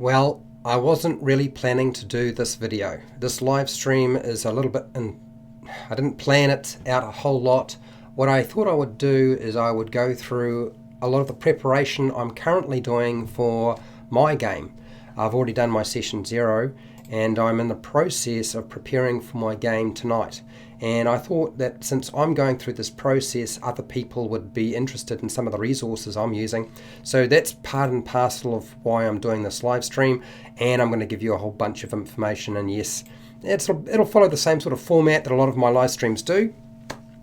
Well, I wasn't really planning to do this video. This live stream is a little bit, I didn't plan it out a whole lot. What I thought I would do is I would go through a lot of the preparation I'm currently doing for my game. I've already done my session 0 and I'm in the process of preparing for my game tonight. And I thought that since I'm going through this process, other people would be interested in some of the resources I'm using. So that's part and parcel of why I'm doing this live stream, and I'm going to give you a whole bunch of information. And yes, it'll follow the same sort of format that a lot of my live streams do.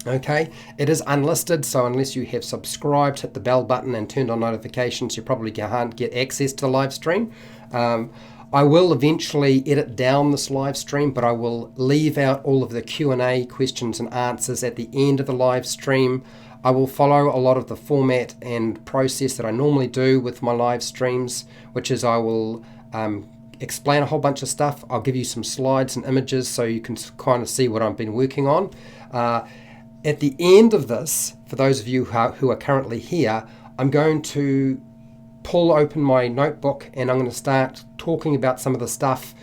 Okay, it is unlisted, so unless you have subscribed, hit the bell button and turned on notifications, you probably can't get access to the live stream. I will eventually edit down this live stream, but I will leave out all of the Q&A questions and answers at the end of the live stream. I will follow a lot of the format and process that I normally do with my live streams, which is I will explain a whole bunch of stuff. I'll give you some slides and images so you can kind of see what I've been working on. At the end of this, for those of you who are currently here, I'm going to pull open my notebook and I'm going to start talking about some of the stuff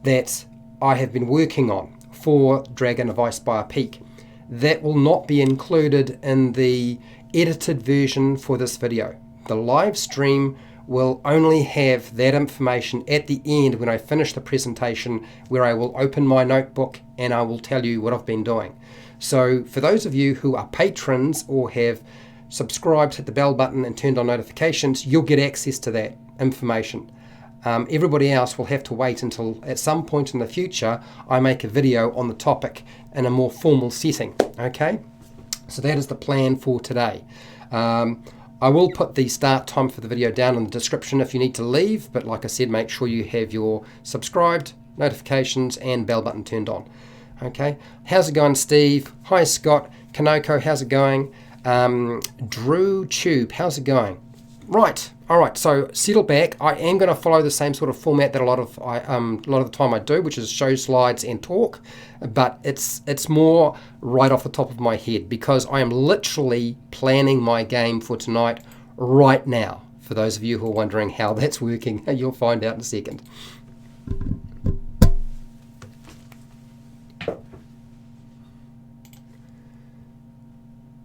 that I have been working on for Dragon of Icespire Peak. That will not be included in the edited version for this video. The live stream will only have that information at the end when I finish the presentation, where I will open my notebook and I will tell you what I've been doing. So for those of you who are patrons or have subscribed, hit the bell button and turned on notifications, you'll get access to that information. Everybody else will have to wait until at some point in the future I make a video on the topic in a more formal setting. Okay, so that is the plan for today. I will put the start time for the video down in the description if you need to leave, but like I said, make sure you have your subscribed, notifications and bell button turned on. Okay, how's it going, Steve? Hi, Scott. Kanoko, how's it going? Drew Tube, how's it going? Right, all right, so settle back. I am going to follow the same sort of format that a lot of the time I do, which is show slides and talk, but it's more right off the top of my head because I am literally planning my game for tonight right now. For those of you who are wondering how that's working, you'll find out in a second.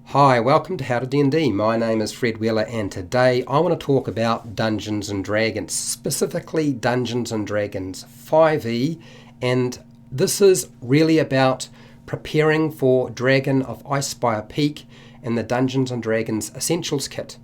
Hi, welcome to HowtoDandD. My name is Fred Wheeler and today I want to talk about Dungeons & Dragons, specifically Dungeons & Dragons 5e, and this is really about preparing for Dragon of Icespire Peak and the Dungeons & Dragons Essentials Kit.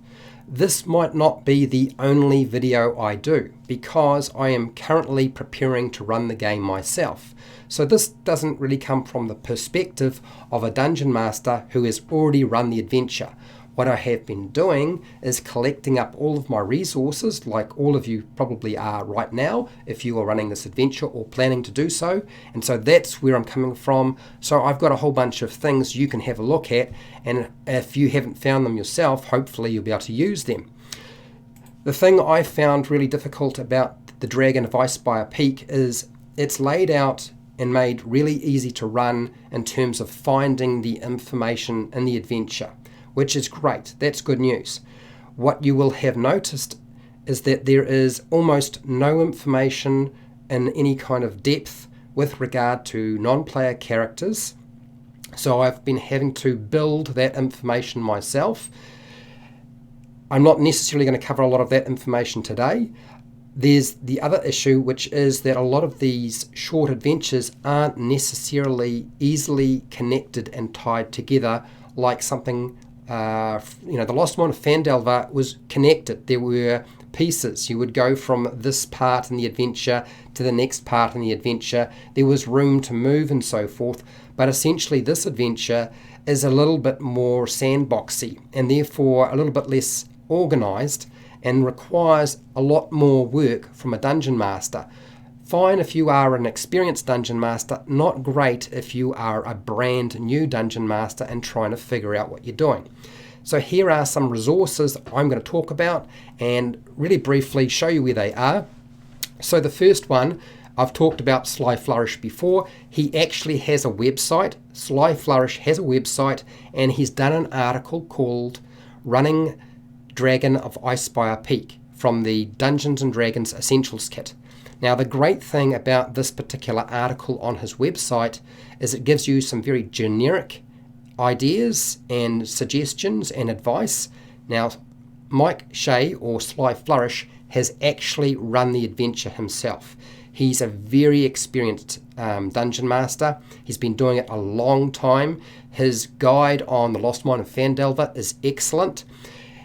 This might not be the only video I do because I am currently preparing to run the game myself. So this doesn't really come from the perspective of a dungeon master who has already run the adventure. What I have been doing is collecting up all of my resources, like all of you probably are right now if you are running this adventure or planning to do so. And so that's where I'm coming from. So I've got a whole bunch of things you can have a look at, and if you haven't found them yourself, hopefully you'll be able to use them. The thing I found really difficult about the Dragon of Icespire Peak is it's laid out and made really easy to run in terms of finding the information in the adventure, which is great. That's good news. What you will have noticed is that there is almost no information in any kind of depth with regard to non-player characters. So I've been having to build that information myself. I'm not necessarily going to cover a lot of that information today. There's the other issue, which is that a lot of these short adventures aren't necessarily easily connected and tied together like something, the Lost Mine of Phandelver was connected. There were pieces. You would go from this part in the adventure to the next part in the adventure. There was room to move and so forth. But essentially this adventure is a little bit more sandboxy and therefore a little bit less organized and requires a lot more work from a dungeon master. Fine if you are an experienced dungeon master, not great if you are a brand new dungeon master and trying to figure out what you're doing. So here are some resources I'm going to talk about and really briefly show you where they are. So the first one, I've talked about Sly Flourish before. He actually has a website. Sly Flourish has a website and he's done an article called Running Dragon of Icespire Peak from the Dungeons and Dragons Essentials Kit. Now, the great thing about this particular article on his website is it gives you some very generic ideas and suggestions and advice. Now, Mike Shea, or Sly Flourish, has actually run the adventure himself. He's a very experienced dungeon master. He's been doing it a long time. His guide on the Lost Mine of Phandelver is excellent.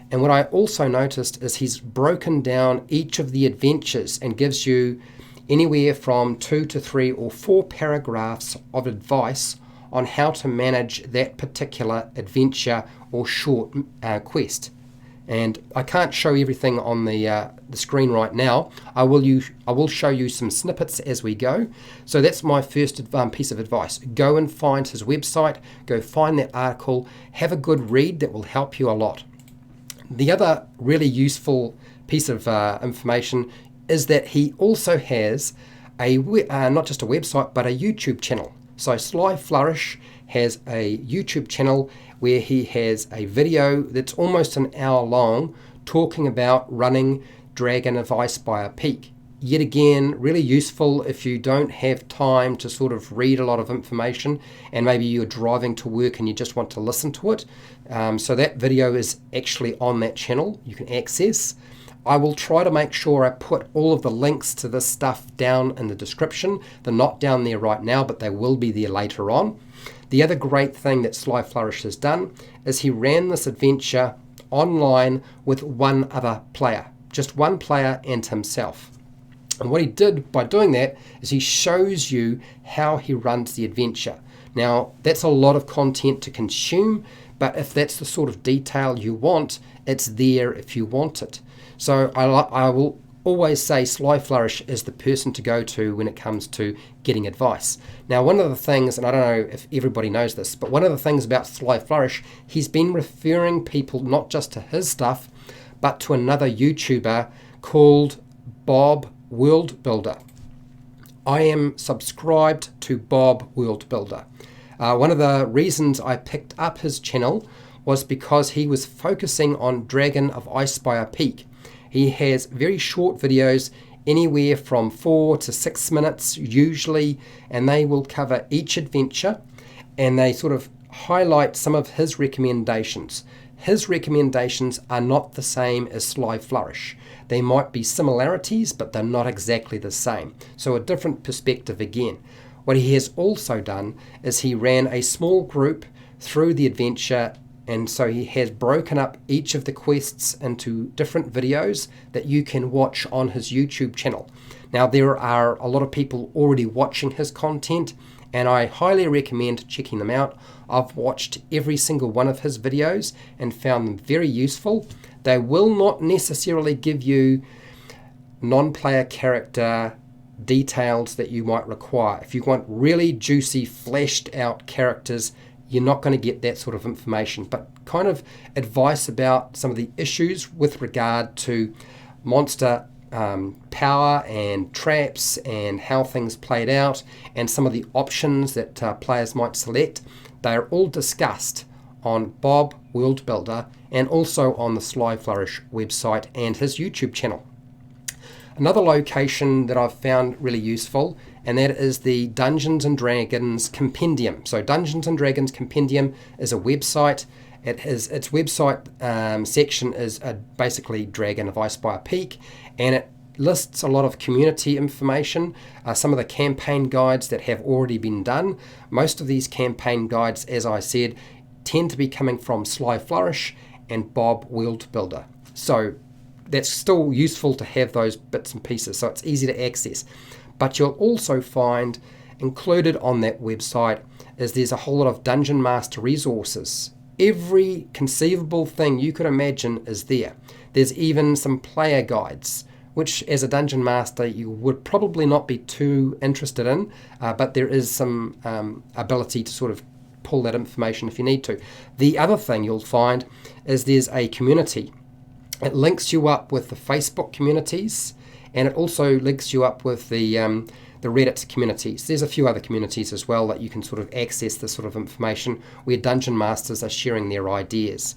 And what I also noticed is he's broken down each of the adventures and gives you anywhere from 2 to 3 or 4 paragraphs of advice on how to manage that particular adventure or short quest. And I can't show everything on the screen right now. I will show you some snippets as we go. So that's my first piece of advice. Go and find his website. Go find that article. Have a good read. That will help you a lot. The other really useful piece of information is that he also has a not just a website but a YouTube channel. So Sly Flourish has a YouTube channel where he has a video that's almost an hour long talking about running Dragon of Icespire Peak. Yet again, really useful if you don't have time to sort of read a lot of information and maybe you're driving to work and you just want to listen to it. So that video is actually on that channel you can access. I will try to make sure I put all of the links to this stuff down in the description. They're not down there right now, but they will be there later on. The other great thing that Sly Flourish has done is he ran this adventure online with one other player, just one player and himself. And what he did by doing that is he shows you how he runs the adventure. Now, that's a lot of content to consume, but if that's the sort of detail you want, it's there if you want it. So I will always say Sly Flourish is the person to go to when it comes to getting advice. Now, one of the things, and I don't know if everybody knows this, but one of the things about Sly Flourish, he's been referring people not just to his stuff, but to another YouTuber called Bob WorldBuilder. I am subscribed to Bob WorldBuilder. One of the reasons I picked up his channel was because he was focusing on Dragon of Icespire Peak. He has very short videos, anywhere from 4 to 6 minutes usually, and they will cover each adventure and they sort of highlight some of his recommendations. His recommendations are not the same as Sly Flourish. There might be similarities, but they're not exactly the same. So a different perspective again. What he has also done is he ran a small group through the adventure, and so he has broken up each of the quests into different videos that you can watch on his YouTube channel. Now, there are a lot of people already watching his content, and I highly recommend checking them out. I've watched every single one of his videos and found them very useful. They will not necessarily give you non-player character details that you might require. If you want really juicy, fleshed out characters, you're not going to get that sort of information, but kind of advice about some of the issues with regard to monster power and traps and how things played out and some of the options that players might select. They are all discussed on Bob WorldBuilder and also on the Sly Flourish website and his YouTube channel. Another location that I've found really useful, and that is the Dungeons and Dragons compendium. So Dungeons and Dragons compendium is a website. Its website section is basically Dragon of Icespire Peak, and it lists a lot of community information, some of the campaign guides that have already been done. Most of these campaign guides, as I said, tend to be coming from Sly Flourish and Bob WorldBuilder. So that's still useful to have those bits and pieces, so it's easy to access. But you'll also find included on that website is there's a whole lot of Dungeon Master resources. Every conceivable thing you could imagine is there. There's even some player guides, which as a Dungeon Master you would probably not be too interested in, but there is some ability to sort of pull that information if you need to. The other thing you'll find is there's a community. It links you up with the Facebook communities, and it also links you up with the Reddit communities. There's a few other communities as well that you can sort of access this sort of information where Dungeon Masters are sharing their ideas.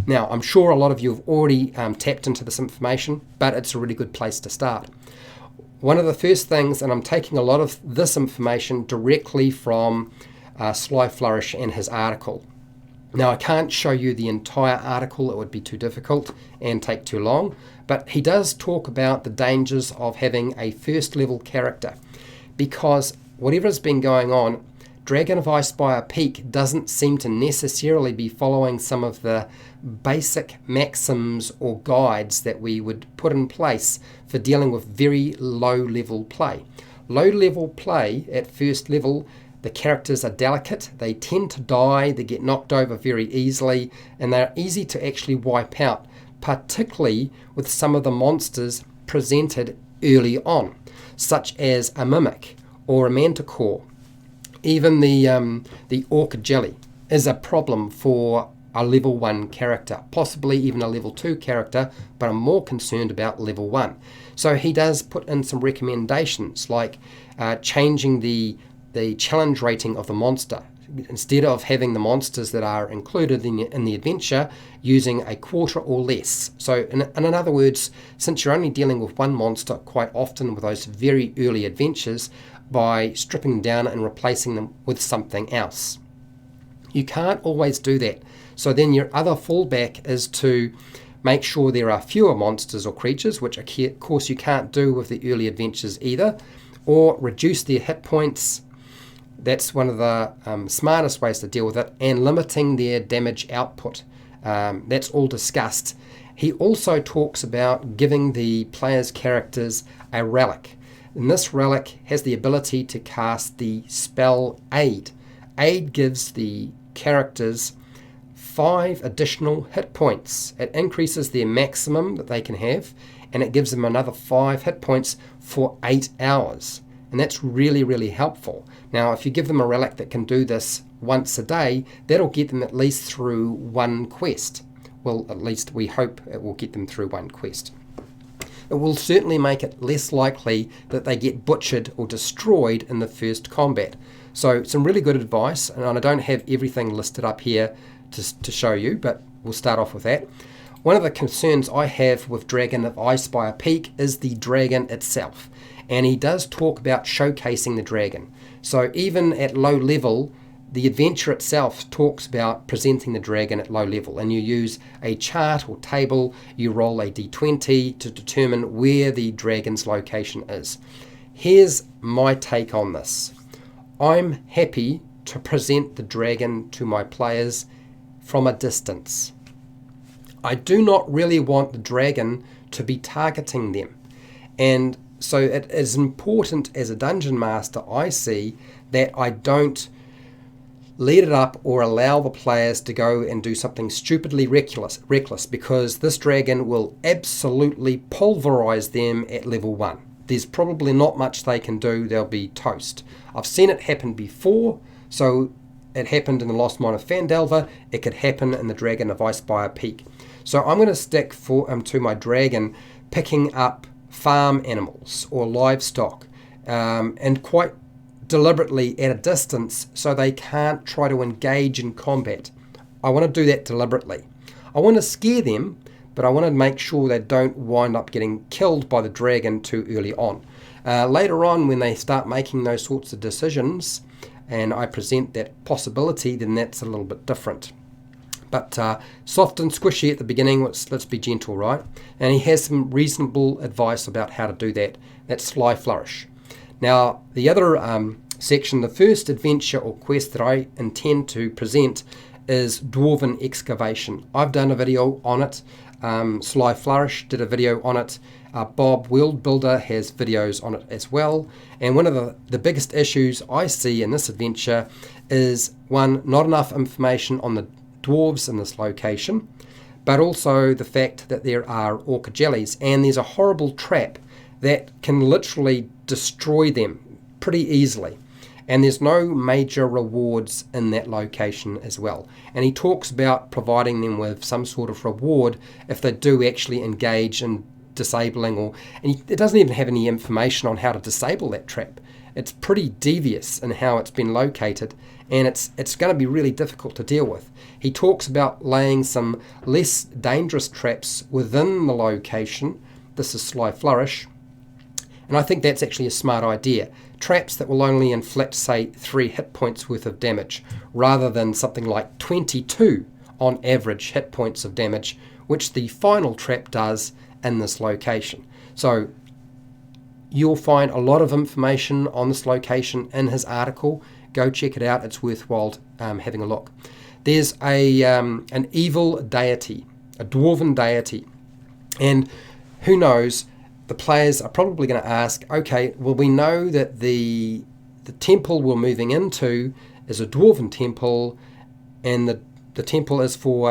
Now, I'm sure a lot of you have already tapped into this information, but it's a really good place to start. One of the first things, and I'm taking a lot of this information directly from Sly Flourish and his article. Now, I can't show you the entire article, it would be too difficult and take too long, but he does talk about the dangers of having a first level character, because whatever's been going on, Dragon of Icespire Peak doesn't seem to necessarily be following some of the basic maxims or guides that we would put in place for dealing with very low level play. Low level play at first level, the characters are delicate, they tend to die, they get knocked over very easily, and they're easy to actually wipe out, particularly with some of the monsters presented early on, such as a Mimic or a Manticore. Even the Orchid Jelly is a problem for a level 1 character, possibly even a level 2 character, but I'm more concerned about level 1. So he does put in some recommendations, like changing the challenge rating of the monster. Instead of having the monsters that are included in the adventure, using a quarter or less. So in other words, since you're only dealing with one monster quite often with those very early adventures, by stripping them down and replacing them with something else. You can't always do that. So then your other fallback is to make sure there are fewer monsters or creatures, which of course you can't do with the early adventures either, or reduce their hit points. That's one of the smartest ways to deal with it, and limiting their damage output. That's all discussed. He also talks about giving the player's characters a relic. And this relic has the ability to cast the spell Aid. Aid gives the characters 5 additional hit points. It increases their maximum that they can have, and it gives them another 5 hit points for 8 hours. And that's really, really helpful. Now, if you give them a relic that can do this once a day, that'll get them at least through one quest. Well, at least we hope it will get them through one quest. It will certainly make it less likely that they get butchered or destroyed in the first combat. So some really good advice, and I don't have everything listed up here to show you, but we'll start off with that. One of the concerns I have with Dragon of Icespire Peak is the dragon itself, and he does talk about showcasing the dragon. So even at low level, the adventure itself talks about presenting the dragon at low level, and you use a chart or table, you roll a d20 to determine where the dragon's location is. Here's my take on this. I'm happy to present the dragon to my players from a distance. I do not really want the dragon to be targeting them, and so it is important as a dungeon master, I see, that I don't lead it up or allow the players to go and do something stupidly reckless, because this dragon will absolutely pulverize them at level 1. There's probably not much they can do, they'll be toast. I've seen it happen before, so it happened in the Lost Mine of Phandelver, it could happen in the Dragon of Icespire Peak. So I'm going to stick to my dragon picking up farm animals or livestock, and quite deliberately at a distance so they can't try to engage in combat. I want to do that deliberately. I want to scare them, but I want to make sure they don't wind up getting killed by the dragon too early on. Later on, when they start making those sorts of decisions and I present that possibility, then that's a little bit different. But soft and squishy at the beginning, let's be gentle, right? And he has some reasonable advice about how to do that. That's Sly Flourish. Now, the other section, the first adventure or quest that I intend to present is Dwarven excavation. I've done a video on it. Sly Flourish did a video on it. Bob WorldBuilder has videos on it as well. And one of the biggest issues I see in this adventure is, one, not enough information on the dwarves in this location, but also the fact that there are orchid jellies, and there's a horrible trap that can literally destroy them pretty easily. And there's no major rewards in that location as well. And he talks about providing them with some sort of reward if they do actually engage in disabling, and it doesn't even have any information on how to disable that trap. It's pretty devious in how it's been located, and it's going to be really difficult to deal with. He talks about laying some less dangerous traps within the location. This is Sly Flourish, and I think that's actually a smart idea. Traps that will only inflict, say, 3 hit points worth of damage, rather than something like 22 on average hit points of damage, which the final trap does in this location. So you'll find a lot of information on this location in his article. Go check it out. It's worthwhile having a look. There's an evil deity, a Dwarven deity, and who knows, the players are probably going to ask, okay, well, we know that the temple we're moving into is a Dwarven temple, and the temple is for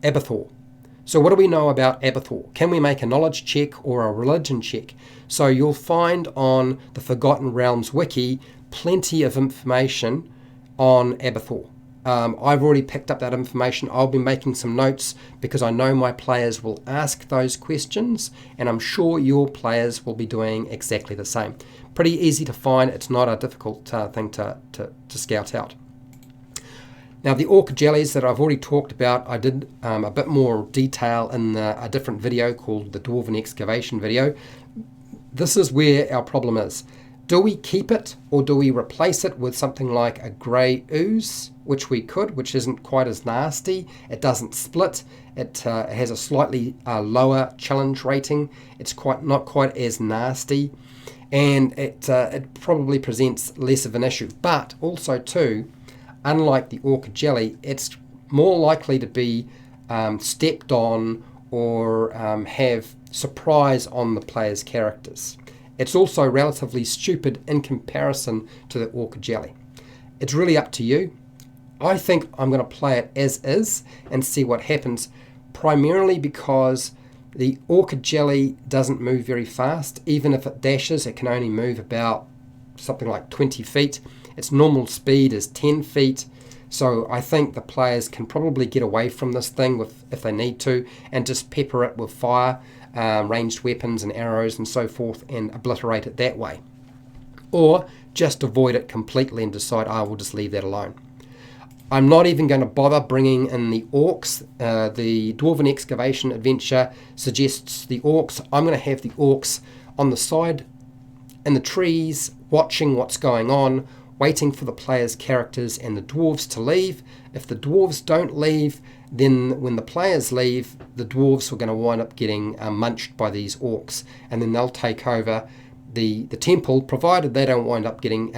Abathur. So what do we know about Abathur? Can we make a knowledge check or a religion check? So you'll find on the Forgotten Realms wiki plenty of information on Abathur. I've already picked up that information. I'll be making some notes because I know my players will ask those questions, and I'm sure your players will be doing exactly the same. Pretty easy to find. It's not a difficult thing to scout out. Now, the orc jellies that I've already talked about, I did a bit more detail in a different video called the Dwarven excavation video. This is where our problem is. Do we keep it, or do we replace it with something like a grey ooze, which we could, which isn't quite as nasty. It doesn't split. It has a slightly lower challenge rating. It's not quite as nasty, and it probably presents less of an issue. But also too, unlike the orc jelly, it's more likely to be stepped on or have surprise on the player's characters. It's also relatively stupid in comparison to the orc jelly. It's really up to you. I think I'm going to play it as is and see what happens, primarily because the orc jelly doesn't move very fast. Even if it dashes, it can only move about something like 20 feet. Its normal speed is 10 feet. So I think the players can probably get away from this thing if they need to, and just pepper it with fire, ranged weapons and arrows and so forth, and obliterate it that way. Or just avoid it completely and decide, we'll just leave that alone. I'm not even going to bother bringing in the orcs. The Dwarven Excavation Adventure suggests the orcs. I'm going to have the orcs on the side in the trees, watching what's going on, waiting for the players' characters and the dwarves to leave. If the dwarves don't leave, then when the players leave, the dwarves are going to wind up getting munched by these orcs, and then they'll take over the temple, provided they don't wind up getting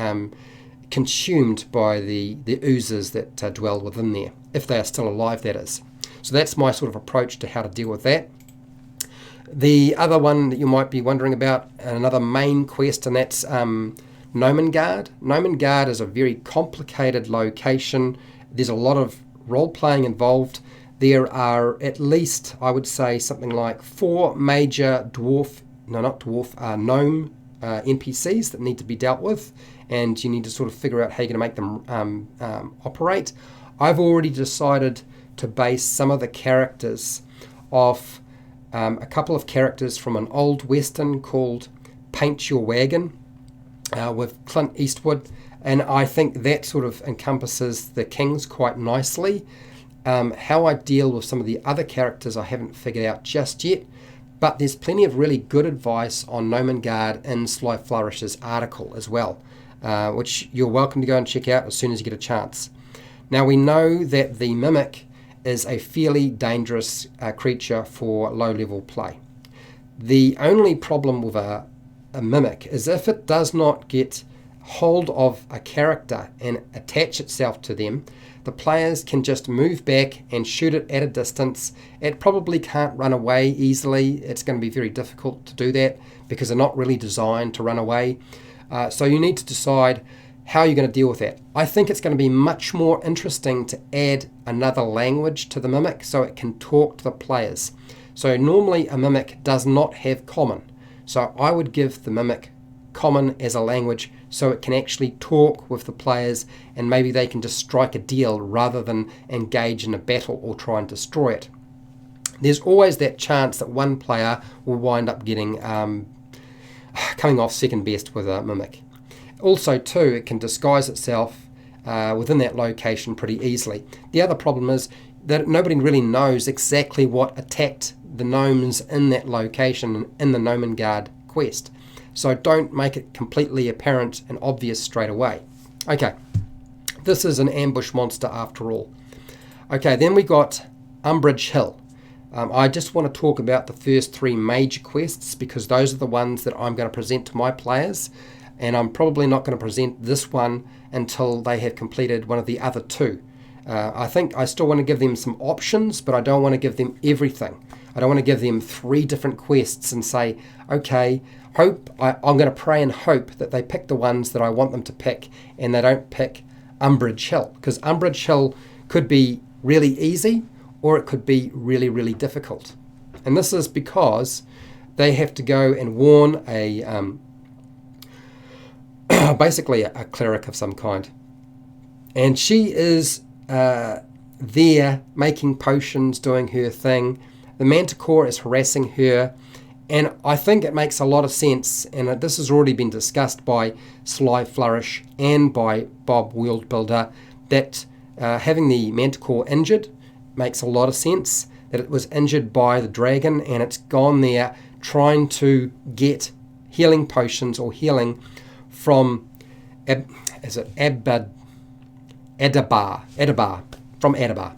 consumed by the oozes that dwell within there, if they are still alive, that is. So that's my sort of approach to how to deal with that. The other one that you might be wondering about, another main quest, and that's Gnomengarde. Gnomengarde is a very complicated location. There's a lot of role-playing involved. There are at least, I would say, something like 4 major gnome NPCs that need to be dealt with, and you need to sort of figure out how you're going to make them operate. I've already decided to base some of the characters off a couple of characters from an old western called Paint Your Wagon with Clint Eastwood, and I think that sort of encompasses the kings quite nicely. How I deal with some of the other characters I haven't figured out just yet, but there's plenty of really good advice on Gnomengarde in Sly Flourish's article as well, which you're welcome to go and check out as soon as you get a chance. Now, we know that the Mimic is a fairly dangerous creature for low-level play. The only problem with a Mimic is if it does not get hold of a character and attach itself to them, the players can just move back and shoot it at a distance. It probably can't run away easily. It's going to be very difficult to do that because they're not really designed to run away. So you need to decide how you're going to deal with that. I think it's going to be much more interesting to add another language to the Mimic so it can talk to the players. So normally a Mimic does not have common. So I would give the Mimic common as a language so it can actually talk with the players, and maybe they can just strike a deal rather than engage in a battle or try and destroy it. There's always that chance that one player will wind up getting coming off second best with a Mimic. also too, it can disguise itself within that location pretty easily. The other problem is that nobody really knows exactly what attacked the gnomes in that location in the Gnomengarde quest. So don't make it completely apparent and obvious straight away. Okay, this is an ambush monster after all. Okay, then we got Umbridge Hill. I just want to talk about the first 3 major quests because those are the ones that I'm going to present to my players, and I'm probably not going to present this one until they have completed one of the other 2. I think I still want to give them some options, but I don't want to give them everything. I don't want to give them 3 different quests and say, okay, I'm going to pray and hope that they pick the ones that I want them to pick and they don't pick Umbridge Hill, because Umbridge Hill could be really easy or it could be really, really difficult. And this is because they have to go and warn a basically a cleric of some kind. And she is there making potions, doing her thing. The Manticore is harassing her. And I think it makes a lot of sense, and this has already been discussed by Sly Flourish and by Bob WorldBuilder, that having the Manticore injured makes a lot of sense, that it was injured by the dragon and it's gone there trying to get healing potions or healing from Adabar, from Adabar.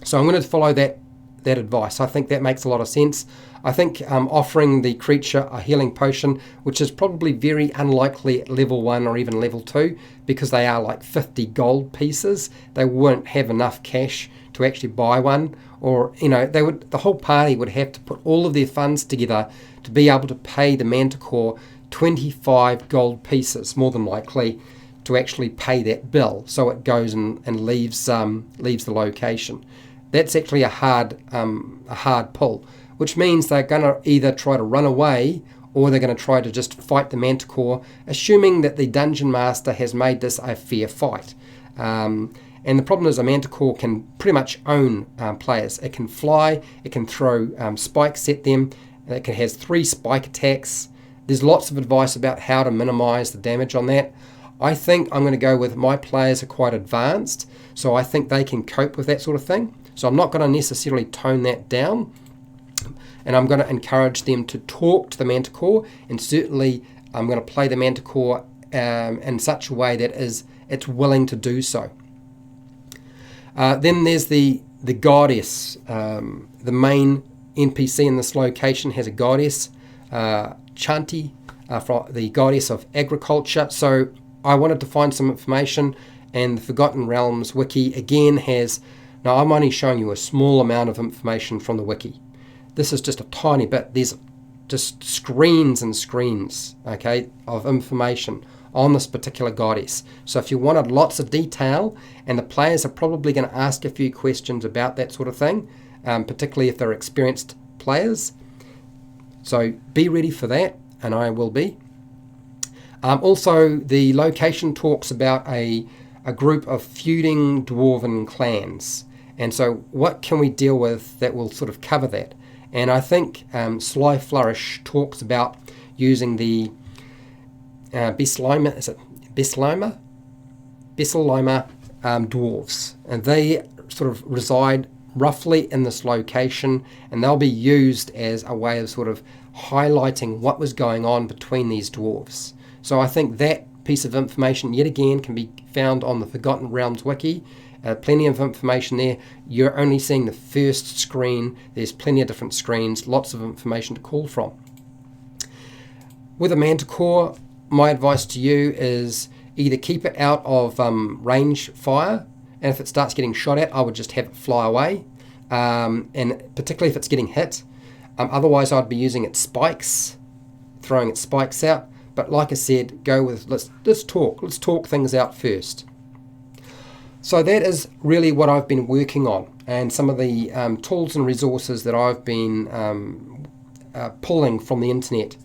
So I'm going to follow that advice. I think that makes a lot of sense. I think offering the creature a healing potion, which is probably very unlikely at level 1 or even level 2, because they are like 50 gold pieces. They won't have enough cash to actually buy one, or the whole party would have to put all of their funds together to be able to pay the Manticore 25 gold pieces, more than likely, to actually pay that bill. So it goes and leaves the location. That's actually a hard pull, which means they're going to either try to run away or they're going to try to just fight the Manticore, assuming that the Dungeon Master has made this a fair fight. And the problem is a Manticore can pretty much own players. It can fly, it can throw spikes at them, it has 3 spike attacks. There's lots of advice about how to minimize the damage on that. I think I'm going to go with my players are quite advanced, so I think they can cope with that sort of thing. So I'm not going to necessarily tone that down, and I'm going to encourage them to talk to the Manticore, and certainly I'm going to play the Manticore in such a way that it's willing to do so. Then there's the goddess. The main NPC in this location has a goddess, Chanti, the goddess of agriculture. So I wanted to find some information, and the Forgotten Realms wiki again has... Now, I'm only showing you a small amount of information from the wiki. This is just a tiny bit. There's just screens and screens, okay, of information on this particular goddess. So if you wanted lots of detail, and the players are probably going to ask a few questions about that sort of thing, particularly if they're experienced players. So be ready for that, and I will be. Also, the location talks about a group of feuding Dwarven clans. And so what can we deal with that will sort of cover that? And I think Sly Flourish talks about using the Beslimer dwarves. And they sort of reside roughly in this location, and they'll be used as a way of sort of highlighting what was going on between these dwarves. So I think that piece of information, yet again, can be found on the Forgotten Realms wiki. Plenty of information there. You're only seeing the first screen. There's plenty of different screens, lots of information to call from. With a Manticore, my advice to you is either keep it out of range fire, and if it starts getting shot at, I would just have it fly away, and particularly if it's getting hit. Otherwise, I'd be using its spikes, throwing its spikes out. But like I said, go with let's talk things out first. So that is really what I've been working on, and some of the tools and resources that I've been pulling from the internet.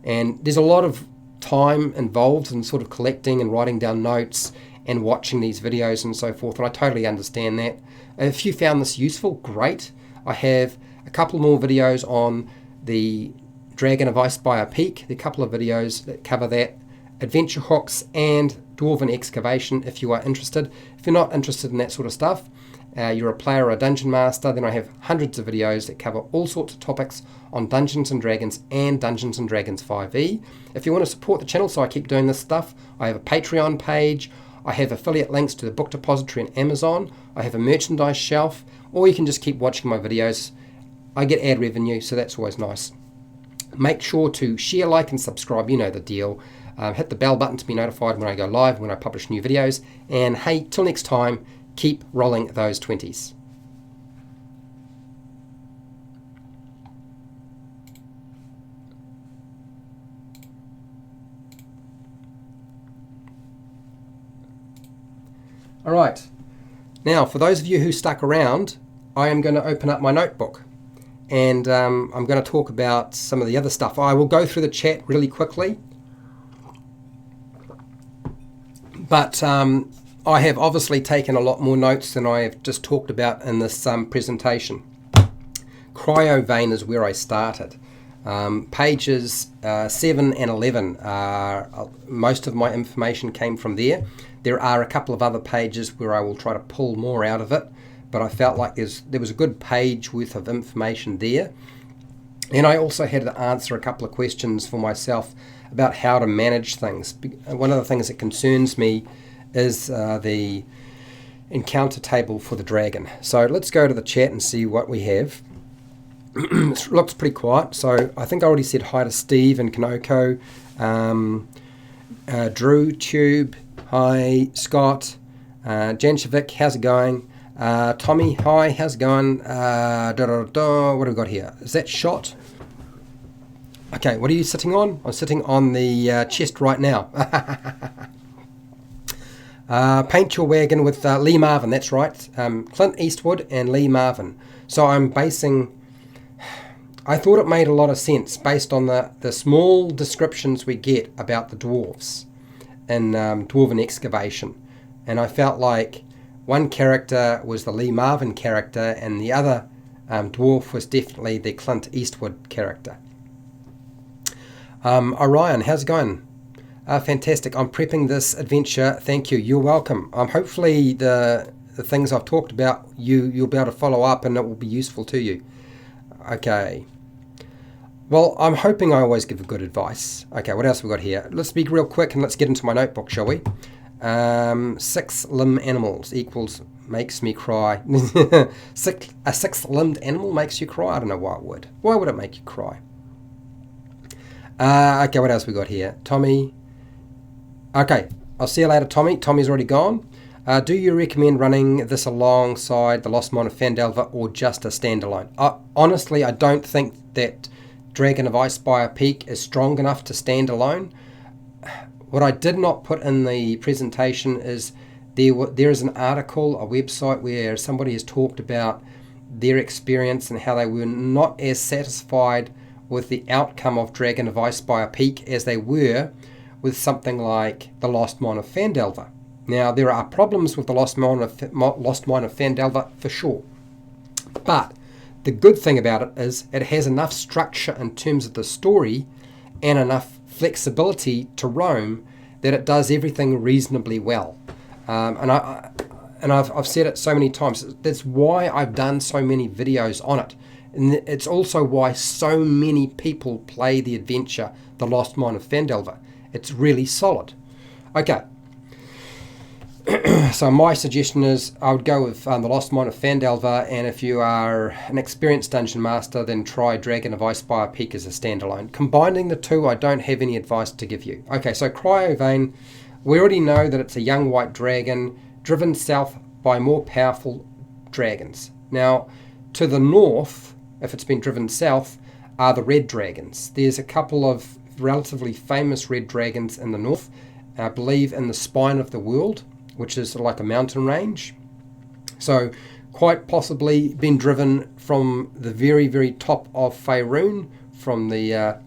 And there's a lot of time involved in sort of collecting and writing down notes and watching these videos and so forth, and I totally understand that. If you found this useful, great. I have a couple more videos on the Dragon of Icespire Peak. There are a couple of videos that cover that adventure hooks, and Dwarven excavation if you are interested. If you're not interested in that sort of stuff, you're a player or a dungeon master, then I have hundreds of videos that cover all sorts of topics on Dungeons & Dragons and Dungeons & Dragons 5e. If you want to support the channel so I keep doing this stuff, I have a Patreon page, I have affiliate links to the book depository and Amazon, I have a merchandise shelf, or you can just keep watching my videos. I get ad revenue, so that's always nice. Make sure to share, like, and subscribe, you know the deal. Hit the bell button to be notified when I go live, when I publish new videos, and hey, till next time, keep rolling those 20s. All right, now for those of you who stuck around, I am going to open up my notebook, and I'm going to talk about some of the other stuff. I will go through the chat really quickly, but I have obviously taken a lot more notes than I have just talked about in this presentation. Cryovain is where I started. Pages 7 and 11, most of my information came from there. There are a couple of other pages where I will try to pull more out of it, but I felt like there was a good page worth of information there. And I also had to answer a couple of questions for myself about how to manage things. One of the things that concerns me is the encounter table for the dragon. So let's go to the chat and see what we have. It looks pretty quiet, so I think I already said hi to Steve and Kanoko, Drew, Tube, hi, Scott, Janshevik, how's it going? Tommy, hi, how's it going? What have we got here? Is that shot? Okay, what are you sitting on? I'm sitting on the chest right now. Paint your wagon with Lee Marvin, that's right. Clint Eastwood and Lee Marvin. So I'm basing... I thought it made a lot of sense based on the small descriptions we get about the dwarves in Dwarven excavation. And I felt like one character was the Lee Marvin character and the other dwarf was definitely the Clint Eastwood character. Orion, how's it going? Fantastic. I'm prepping this adventure. Thank you. You're welcome. Hopefully the things I've talked about, you'll be able to follow up and it will be useful to you. Okay. Well, I'm hoping I always give good advice. Okay, what else have we got here? Let's be real quick and let's get into my notebook, shall we? 6-limb animals equals makes me cry. A 6-limbed animal makes you cry? I don't know why it would. Why would it make you cry? Okay, what else we got here? Tommy. Okay, I'll see you later, Tommy. Tommy's already gone. Do you recommend running this alongside the Lost Mine of Phandelver or just a standalone? Honestly, I don't think that Dragon of Icespire Peak is strong enough to stand alone. What I did not put in the presentation is there is an article, a website where somebody has talked about their experience and how they were not as satisfied with the outcome of Dragon of Icespire Peak as they were with something like the Lost Mine of Phandelver. Now, there are problems with the Lost Mine of Phandelver for sure, but the good thing about it is it has enough structure in terms of the story and enough flexibility to roam that it does everything reasonably well. And I've said it so many times. That's why I've done so many videos on it. And it's also why so many people play the adventure, The Lost Mine of Phandelver. It's really solid. Okay. So my suggestion is I would go with The Lost Mine of Phandelver, and if you are an experienced dungeon master, then try Dragon of Icespire Peak as a standalone. Combining the two, I don't have any advice to give you. Okay, so Cryovain, we already know that it's a young white dragon driven south by more powerful dragons. Now, to the north, if it's been driven south, are the red dragons. There's a couple of relatively famous red dragons in the north, I believe in the Spine of the World, which is like a mountain range. So quite possibly been driven from the very, very top of Faerun, from the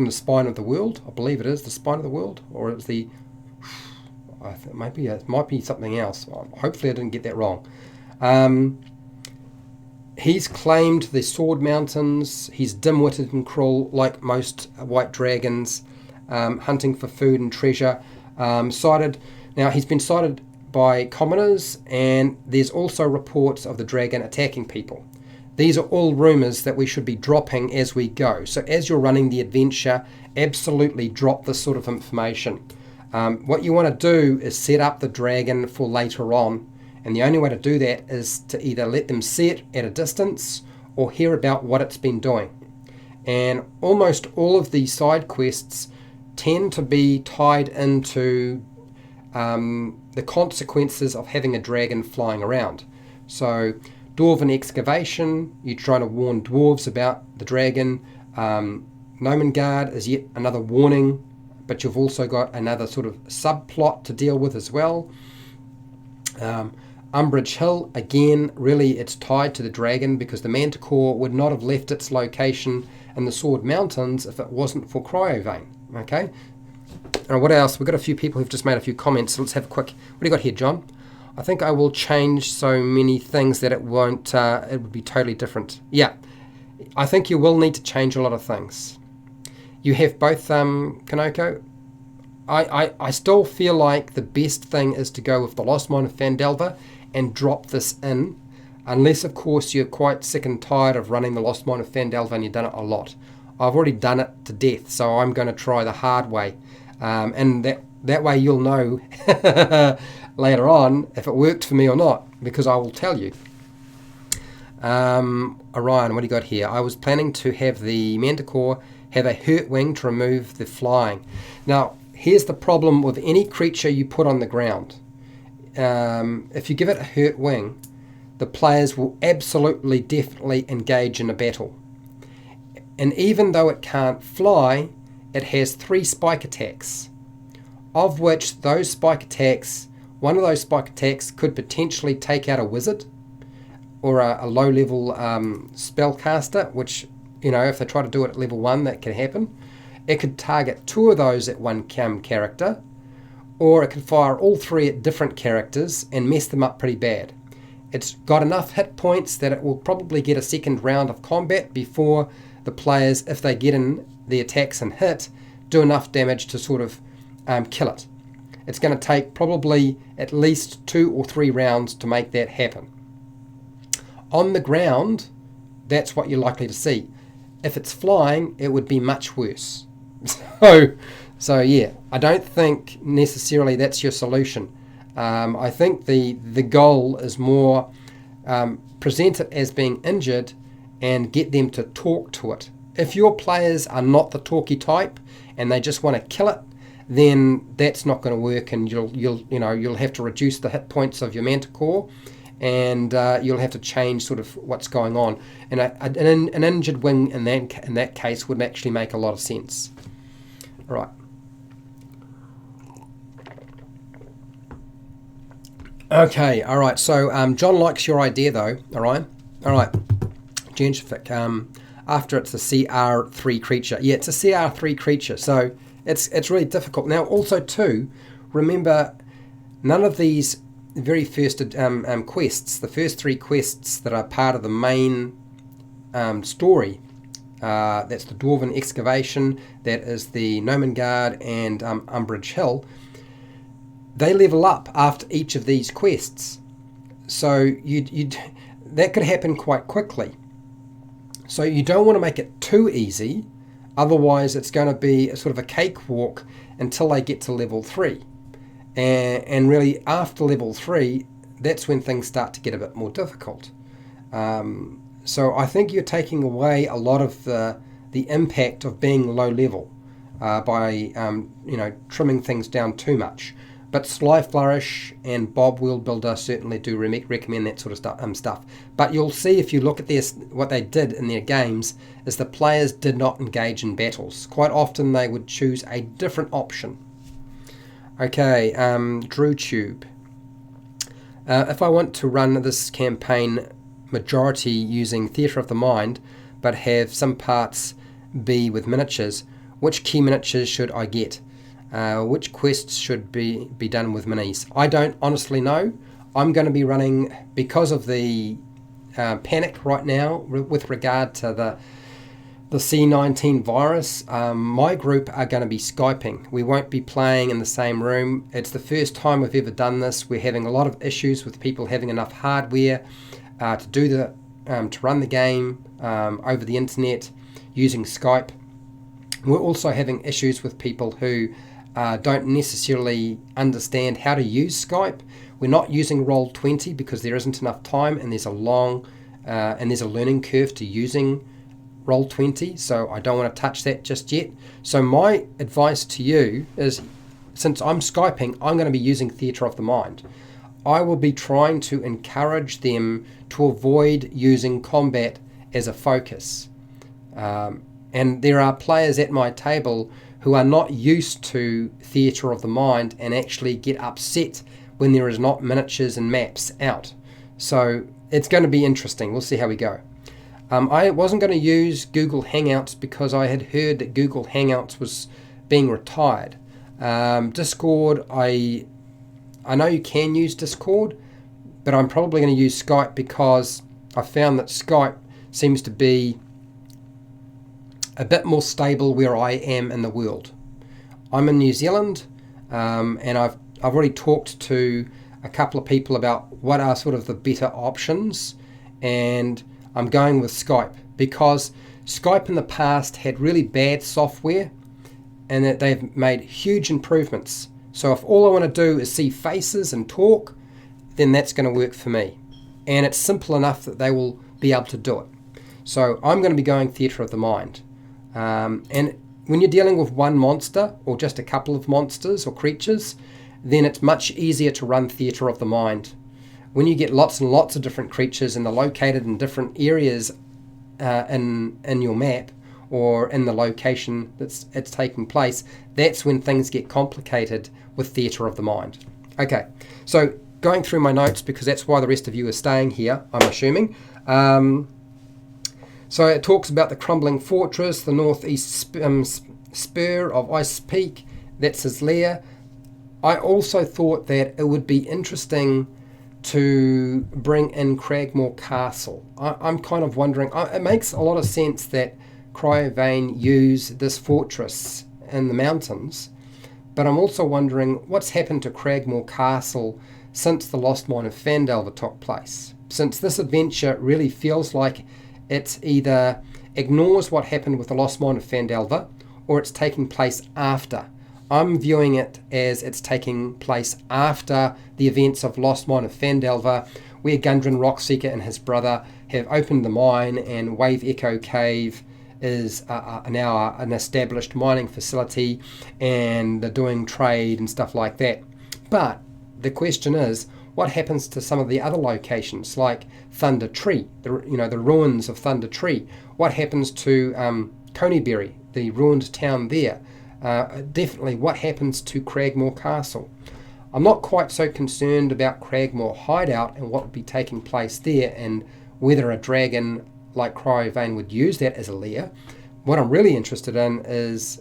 Spine of the World. I believe it is the Spine of the World, or it's the... I think it might be something else. Hopefully I didn't get that wrong. He's claimed the Sword Mountains. He's dim-witted and cruel, like most white dragons. hunting for food and treasure. Now he's been sighted by commoners, and there's also reports of the dragon attacking people. These are all rumours that we should be dropping as we go. So as you're running the adventure, absolutely drop this sort of information. What you want to do is set up the dragon for later on, and the only way to do that is to either let them see it at a distance or hear about what it's been doing. And almost all of these side quests tend to be tied into the consequences of having a dragon flying around. So Dwarven excavation, you're trying to warn dwarves about the dragon. Gnomengarde is yet another warning, but you've also got another sort of subplot to deal with as well. Umbridge Hill, again, really it's tied to the dragon, because the Manticore would not have left its location in the Sword Mountains if it wasn't for Cryovain. Okay. And what else? We've got a few people who've just made a few comments, so let's have a quick... What do you got here, John? I think I will change so many things that it won't... it would be totally different. Yeah, I think you will need to change a lot of things. You have both, Kanoko. I still feel like the best thing is to go with the Lost Mine of Phandelver and drop this in, unless, of course, you're quite sick and tired of running the Lost Mine of Phandelver and you've done it a lot. I've already done it to death, so I'm going to try the hard way. And that way you'll know later on if it worked for me or not, because I will tell you. Orion, what do you got here? I was planning to have the Manticore have a hurt wing to remove the flying. Now, here's the problem with any creature you put on the ground. If you give it a hurt wing, the players will absolutely, definitely engage in a battle. And even though it can't fly, it has 3 spike attacks, of which those spike attacks, one of those spike attacks could potentially take out a wizard or a low-level spellcaster, which, you know, if they try to do it at level 1, that can happen. It could target 2 of those at one character, or it can fire all 3 at different characters and mess them up pretty bad. It's got enough hit points that it will probably get a second round of combat before the players, if they get in the attacks and hit, do enough damage to sort of kill it. It's going to take probably at least 2 or 3 rounds to make that happen. On the ground, that's what you're likely to see. If it's flying, it would be much worse. So yeah, I don't think necessarily that's your solution. I think the goal is more present it as being injured and get them to talk to it. If your players are not the talky type and they just want to kill it, then that's not going to work, and you'll have to reduce the hit points of your Manticore, and you'll have to change sort of what's going on. And an injured wing in that case would actually make a lot of sense. All right. Okay, all right. So John likes your idea, though. All right. Gentrific. After it's a CR3 creature. Yeah, it's a CR3 creature. So it's really difficult. Now, also too, remember, none of these very first quests, the first 3 quests that are part of the main story, that's the Dwarven excavation, that is the Gnomengarde and Umbridge Hill, they level up after each of these quests. So that could happen quite quickly. So you don't want to make it too easy, otherwise it's going to be a sort of a cakewalk until they get to level 3. And really after level 3, that's when things start to get a bit more difficult. So I think you're taking away a lot of the impact of being low level by trimming things down too much. But Sly Flourish and WorldBuilder certainly do recommend that sort of stuff. But you'll see if you look at what they did in their games is the players did not engage in battles. Quite often they would choose a different option. Okay, DrewTube. If I want to run this campaign majority using Theatre of the Mind, but have some parts be with miniatures, which key miniatures should I get? Which quests should be done with minis? I don't honestly know. I'm going to be running, because of the panic right now with regard to the C19 virus, my group are going to be Skyping. We won't be playing in the same room. It's the first time we've ever done this. We're having a lot of issues with people having enough hardware to run the game over the internet using Skype. We're also having issues with people who don't necessarily understand how to use Skype. We're not using Roll20 because there isn't enough time, and there's a learning curve to using Roll20, so I don't want to touch that just yet. So my advice to you is, since I'm Skyping, I'm going to be using Theatre of the Mind. I will be trying to encourage them to avoid using combat as a focus. And there are players at my table who are not used to Theatre of the Mind and actually get upset when there is not miniatures and maps out. So it's going to be interesting. We'll see how we go. I wasn't going to use Google Hangouts because I had heard that Google Hangouts was being retired. Discord, I know you can use Discord, but I'm probably going to use Skype because I found that Skype seems to be a bit more stable where I am in the world. I'm in New Zealand, and I've already talked to a couple of people about what are sort of the better options, and I'm going with Skype because Skype in the past had really bad software and that they've made huge improvements. So if all I want to do is see faces and talk, then that's going to work for me. And it's simple enough that they will be able to do it. So I'm going to be going Theatre of the Mind. And when you're dealing with one monster or just a couple of monsters or creatures, then it's much easier to run Theatre of the Mind. When you get lots and lots of different creatures and they're located in different areas in your map or in the location that's it's taking place, that's when things get complicated with Theatre of the Mind. Okay, so going through my notes, because that's why the rest of you are staying here, I'm assuming. So it talks about the crumbling fortress, the northeast spur of Ice Peak, that's his lair. I also thought that it would be interesting to bring in Cragmore Castle. I'm kind of wondering, it makes a lot of sense that Cryovain use this fortress in the mountains, but I'm also wondering what's happened to Cragmore Castle since the Lost Mine of Phandelver took place. Since this adventure really feels like it either ignores what happened with the Lost Mine of Phandelver or it's taking place after. I'm viewing it as it's taking place after the events of Lost Mine of Phandelver, where Gundren Rockseeker and his brother have opened the mine, and Wave Echo Cave is now an established mining facility, and they're doing trade and stuff like that. But the question is, what happens to some of the other locations, like Thunder Tree, the ruins of Thunder Tree? What happens to Coneybury, the ruined town there? Definitely what happens to Cragmore Castle. I'm not quite so concerned about Cragmore Hideout and what would be taking place there and whether a dragon like Cryovain would use that as a lair. What I'm really interested in is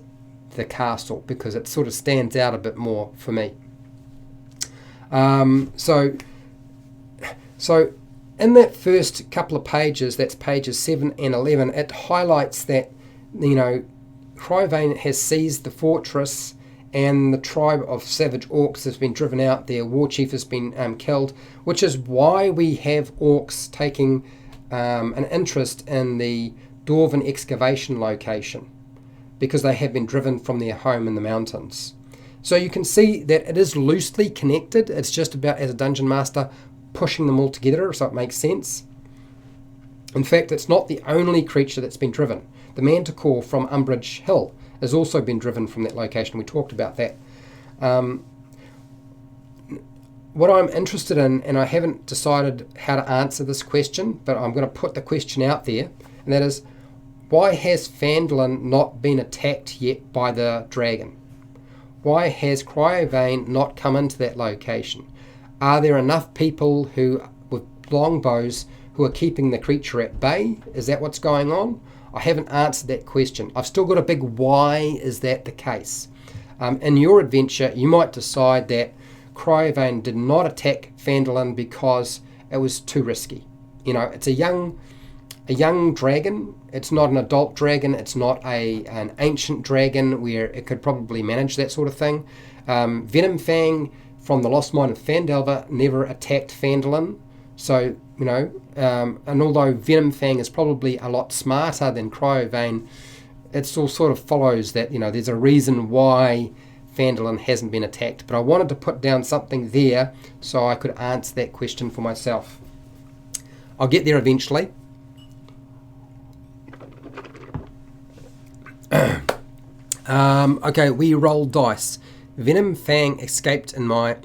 the castle, because it sort of stands out a bit more for me. So in that first couple of pages, that's pages 7 and 11, it highlights that, Cryovain has seized the fortress and the tribe of savage orcs has been driven out. Their war chief has been killed, which is why we have orcs taking an interest in the Dwarven excavation location, because they have been driven from their home in the mountains. So you can see that it is loosely connected. It's just about, as a dungeon master, pushing them all together so it makes sense. In fact, it's not the only creature that's been driven. The Manticore from Umbridge Hill has also been driven from that location. We talked about that. What I'm interested in, and I haven't decided how to answer this question, but I'm going to put the question out there, and that is, why has Phandalin not been attacked yet by the dragon? Why has Cryovain not come into that location? Are there enough people who, with longbows, who are keeping the creature at bay? Is that what's going on? I haven't answered that question. I've still got a big why is that the case. In your adventure, you might decide that Cryovain did not attack Phandalin because it was too risky. It's a young a young dragon. It's not an adult dragon. It's not an ancient dragon where it could probably manage that sort of thing. Venom Fang from the Lost Mine of Phandelver never attacked Phandalin. So, you know, and although Venom Fang is probably a lot smarter than Cryovain, it still sort of follows that, you know, there's a reason why Phandalin hasn't been attacked. But I wanted to put down something there so I could answer that question for myself. I'll get there eventually. Okay, we roll dice. Venom Fang escaped in my...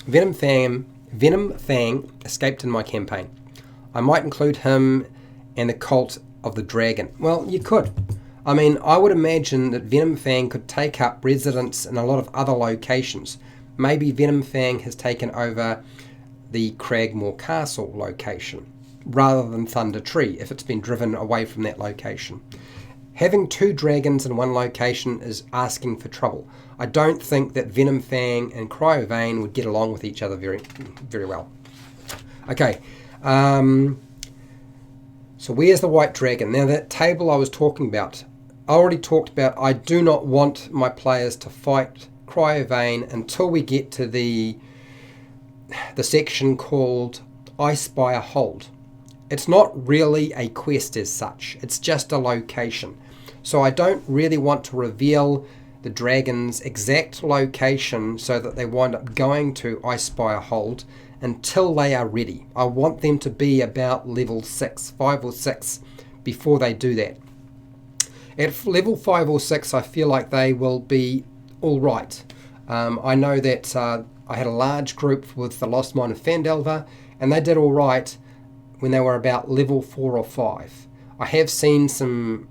Venom Fang escaped in my campaign. I might include him and the Cult of the Dragon. Well, you could. I mean, I would imagine that Venom Fang could take up residence in a lot of other locations. Maybe Venom Fang has taken over the Cragmore Castle location rather than Thunder Tree if it's been driven away from that location. Having two dragons in one location is asking for trouble. I don't think that Venom Fang and Cryovain would get along with each other very, very well. Okay, so where's the white dragon? Now that table I was talking about, I already talked about I do not want my players to fight Cryovain until we get to the section called Icespire Hold. It's not really a quest as such, it's just a location. So I don't really want to reveal the dragon's exact location so that they wind up going to Icespire Hold until they are ready. I want them to be about level 6, 5 or 6 before they do that. At level 5 or 6 I feel like they will be alright. I know that I had a large group with the Lost Mine of Phandelver and they did alright when they were about level 4 or 5. I have seen some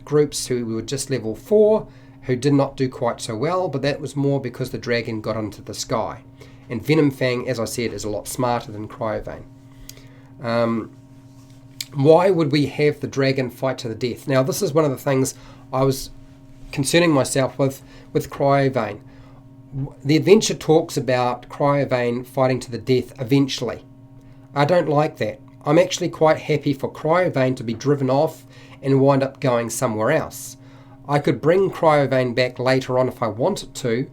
groups who were just level 4 who did not do quite so well, but that was more because the dragon got into the sky. And Venom Fang, as I said, is a lot smarter than Cryovain. Why would we have the dragon fight to the death? Now, this is one of the things I was concerning myself with Cryovain. The adventure talks about Cryovain fighting to the death eventually. I don't like that. I'm actually quite happy for Cryovain to be driven off and wind up going somewhere else. I could bring Cryovain back later on if I wanted to,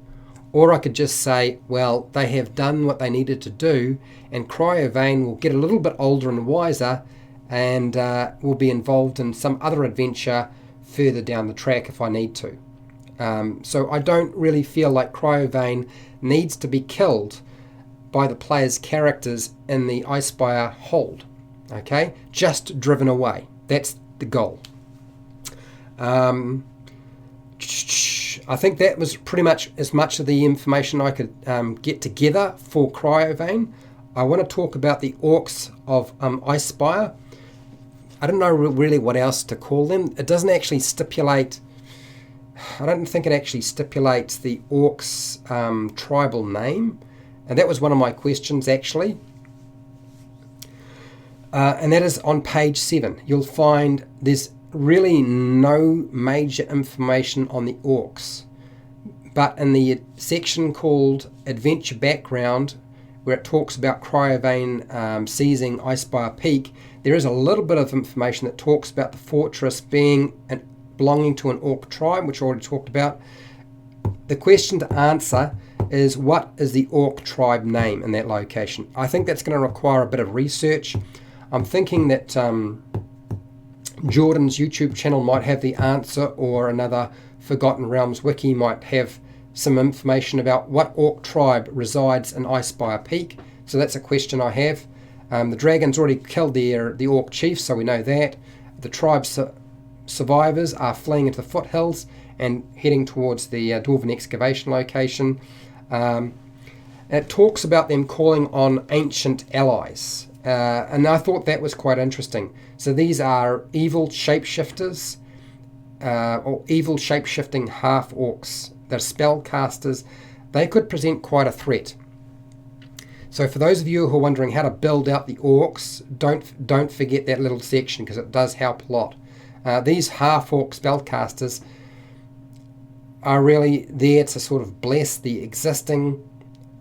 or I could just say, well, they have done what they needed to do, and Cryovain will get a little bit older and wiser, and will be involved in some other adventure further down the track if I need to. So I don't really feel like Cryovain needs to be killed by the player's characters in the Icespire Hold. Okay, just driven away. That's the goal. I think that was pretty much as much of the information I could get together for Cryovain. I want to talk about the orcs of Icespire. I don't know really what else to call them. It doesn't actually stipulate, I don't think it actually stipulates the orcs' tribal name. And that was one of my questions actually. And that is on page 7. You'll find there's really no major information on the orcs. But in the section called Adventure Background, where it talks about Cryovain seizing Icespire Peak, there is a little bit of information that talks about the fortress belonging to an orc tribe, which I already talked about. The question to answer is, what is the orc tribe name in that location? I think that's going to require a bit of research. I'm thinking that Jordan's YouTube channel might have the answer, or another Forgotten Realms wiki might have some information about what orc tribe resides in Icespire Peak. So that's a question I have. The dragon's already killed the orc chief, so we know that. The tribe's survivors are fleeing into the foothills and heading towards the Dwarven excavation location. It talks about them calling on ancient allies. And I thought that was quite interesting. So these are evil shapeshifters, or evil shapeshifting half-orcs. They're spellcasters. They could present quite a threat. So for those of you who are wondering how to build out the orcs, don't forget that little section, because it does help a lot. These half-orc spellcasters are really there to sort of bless the existing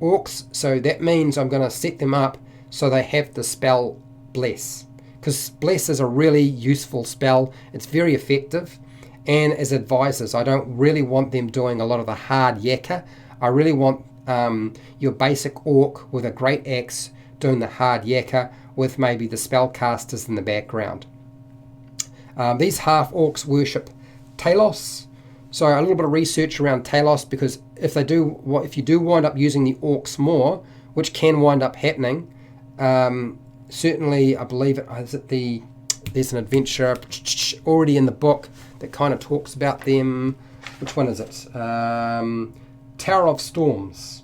orcs. So that means I'm going to set them up so they have the spell bless, because Bless is a really useful spell. It's very effective, and as advisors, I don't really want them doing a lot of the hard yakka. I really want your basic orc with a great axe doing the hard yakka with maybe the spellcasters in the background. These half orcs worship Talos, so a little bit of research around Talos, because if you do wind up using the orcs more, which can wind up happening, certainly I believe there's an adventure already in the book that kind of talks about them. Which one is it? Tower of Storms.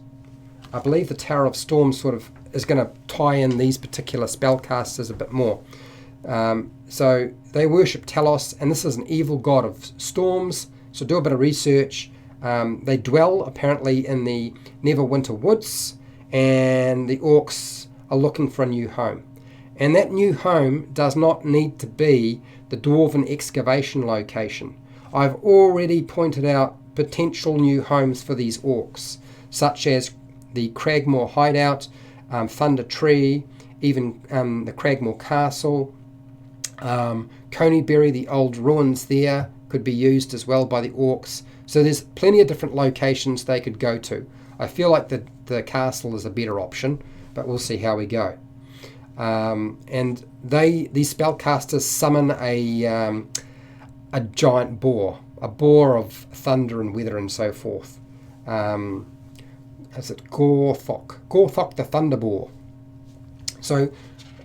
I believe the Tower of Storms sort of is going to tie in these particular spellcasters a bit more. So they worship Talos, and this is an evil god of storms, so do a bit of research. They dwell apparently in the Neverwinter Woods, and the orcs are looking for a new home. And that new home does not need to be the Dwarven excavation location. I've already pointed out potential new homes for these orcs, such as the Cragmore Hideout, Thunder Tree, even the Cragmore Castle, Coneybury, the old ruins there could be used as well by the orcs. So there's plenty of different locations they could go to. I feel like the castle is a better option, but we'll see how we go. And these spellcasters summon a giant boar, a boar of thunder and weather and so forth. Is it Gorthok? Gorthok the Thunder Boar. So